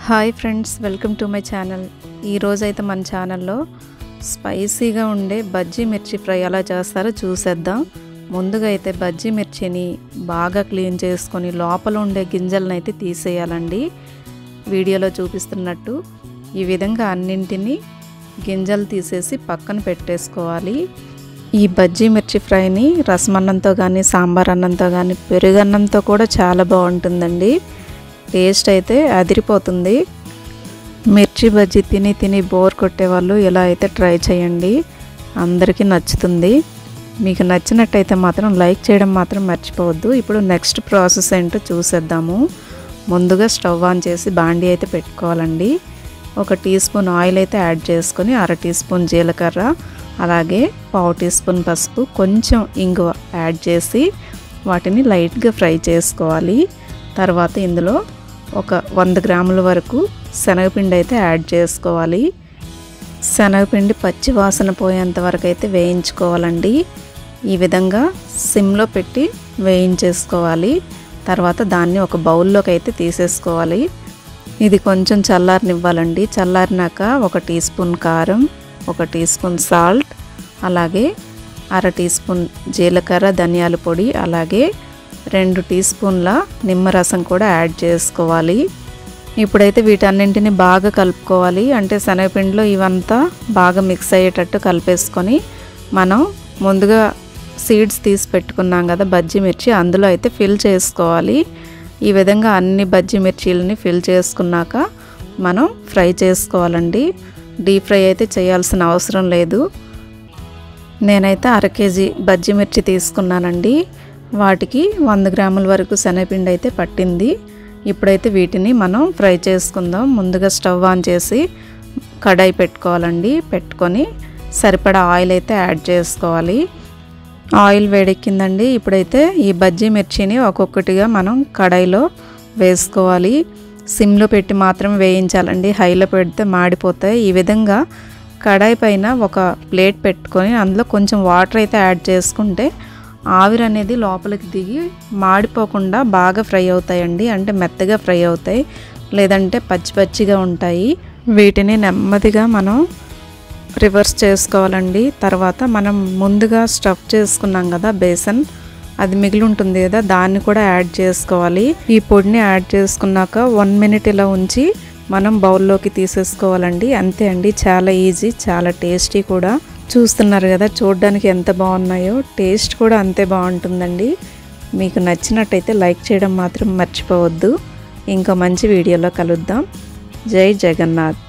Hi friends, welcome to my channel. ఈరోజైతే మన ఛానల్లో స్పైసీగా ఉండే బజ్జీ మిర్చి ఫ్రై ఎలా చేస్తారో చూసేద్దాం. ముందుగా అయితే బజ్జీ మిర్చిని బాగా క్లీన్ చేసుకొని లోపల ఉండే గింజలను అయితే తీసేయాలండి. వీడియోలో చూపిస్తున్నట్టు ఈ విధంగా అన్నింటినీ గింజలు తీసేసి పక్కన పెట్టేసుకోవాలి. ఈ బజ్జీ మిర్చి ఫ్రైని రసమన్నంతో కానీ, సాంబార్ అన్నంతో కానీ, పెరుగన్నంతో కూడా చాలా బాగుంటుందండి. టేస్ట్ అయితే అదిరిపోతుంది. మిర్చి బజ్జీ తిని తిని బోర్ కొట్టేవాళ్ళు ఇలా అయితే ట్రై చేయండి, అందరికీ నచ్చుతుంది. మీకు నచ్చినట్టయితే మాత్రం లైక్ చేయడం మాత్రం మర్చిపోవద్దు. ఇప్పుడు నెక్స్ట్ ప్రాసెస్ ఏంటో చూసేద్దాము. ముందుగా స్టవ్ ఆన్ చేసి బాండీ అయితే పెట్టుకోవాలండి. 1 టీ స్పూన్ ఆయిల్ అయితే యాడ్ చేసుకొని, 1/2 టీ స్పూన్ జీలకర్ర, అలాగే 1/2 టీ స్పూన్ పసుపు, కొంచెం ఇంగువ యాడ్ చేసి వాటిని లైట్గా ఫ్రై చేసుకోవాలి. తర్వాత ఇందులో 100 గ్రాముల వరకు శనగపిండి అయితే యాడ్ చేసుకోవాలి. శనగపిండి పచ్చి వాసన పోయేంత వరకు అయితే వేయించుకోవాలండి. ఈ విధంగా సిమ్లో పెట్టి వేయించేసుకోవాలి. తర్వాత దాన్ని ఒక బౌల్లోకి అయితే తీసేసుకోవాలి. ఇది కొంచెం చల్లారనివ్వాలండి. చల్లారినాక 1 టీ స్పూన్ కారం, 1 టీ స్పూన్ సాల్ట్, అలాగే 1/2 టీ స్పూన్ జీలకర్ర ధనియాల పొడి, అలాగే 2 టీ స్పూన్ల నిమ్మరసం కూడా యాడ్ చేసుకోవాలి. ఇప్పుడైతే వీటన్నింటిని బాగా కలుపుకోవాలి. అంటే శనగపిండిలో ఇవంతా బాగా మిక్స్ అయ్యేటట్టు కలిపేసుకొని, మనం ముందుగా సీడ్స్ తీసి పెట్టుకున్నాం కదా బజ్జీ మిర్చి, అందులో అయితే ఫిల్ చేసుకోవాలి. ఈ విధంగా అన్ని బజ్జీ మిర్చీలని ఫిల్ చేసుకున్నాక మనం ఫ్రై చేసుకోవాలండి. డీప్ ఫ్రై అయితే చేయాల్సిన అవసరం లేదు. నేనైతే 1/2 కేజీ బజ్జీ మిర్చి తీసుకున్నానండి. వాటికి 100 గ్రాముల వరకు శనగపిండి అయితే పట్టింది. ఇప్పుడైతే వీటిని మనం ఫ్రై చేసుకుందాం. ముందుగా స్టవ్ ఆన్ చేసి కడాయి పెట్టుకోవాలండి. పెట్టుకొని సరిపడా ఆయిల్ అయితే యాడ్ చేసుకోవాలి. ఆయిల్ వేడెక్కిందండి. ఇప్పుడైతే ఈ బజ్జీ మిర్చిని ఒక్కొక్కటిగా మనం కడాయిలో వేసుకోవాలి. సిమ్లో పెట్టి మాత్రం వేయించాలండి, హైలో పెడితే మాడిపోతాయి. ఈ విధంగా కడాయి పైన ఒక ప్లేట్ పెట్టుకొని అందులో కొంచెం వాటర్ అయితే యాడ్ చేసుకుంటే ఆవిరి అనేది లోపలికి దిగి మాడిపోకుండా బాగా ఫ్రై అవుతాయండి. అంటే మెత్తగా ఫ్రై అవుతాయి, లేదంటే పచ్చి పచ్చిగా ఉంటాయి. వీటిని నెమ్మదిగా మనం రివర్స్ చేసుకోవాలండి. తర్వాత మనం ముందుగా స్టఫ్ చేసుకున్నాం కదా బేసన్, అది మిగిలి ఉంటుంది కదా, దాన్ని కూడా యాడ్ చేసుకోవాలి. ఈ పొడిని యాడ్ చేసుకున్నాక 1 మినిట్ ఇలా ఉంచి మనం బౌల్లోకి తీసేసుకోవాలండి. అంతే అండి, చాలా ఈజీ, చాలా టేస్టీ కూడా. చూస్తున్నారు కదా చూడడానికి ఎంత బాగున్నాయో, టేస్ట్ కూడా అంతే బాగుంటుందండి. మీకు నచ్చినట్టయితే లైక్ చేయడం మాత్రం మర్చిపోవద్దు. ఇంకో మంచి వీడియోలో కలుద్దాం. జై జగన్నాథ్.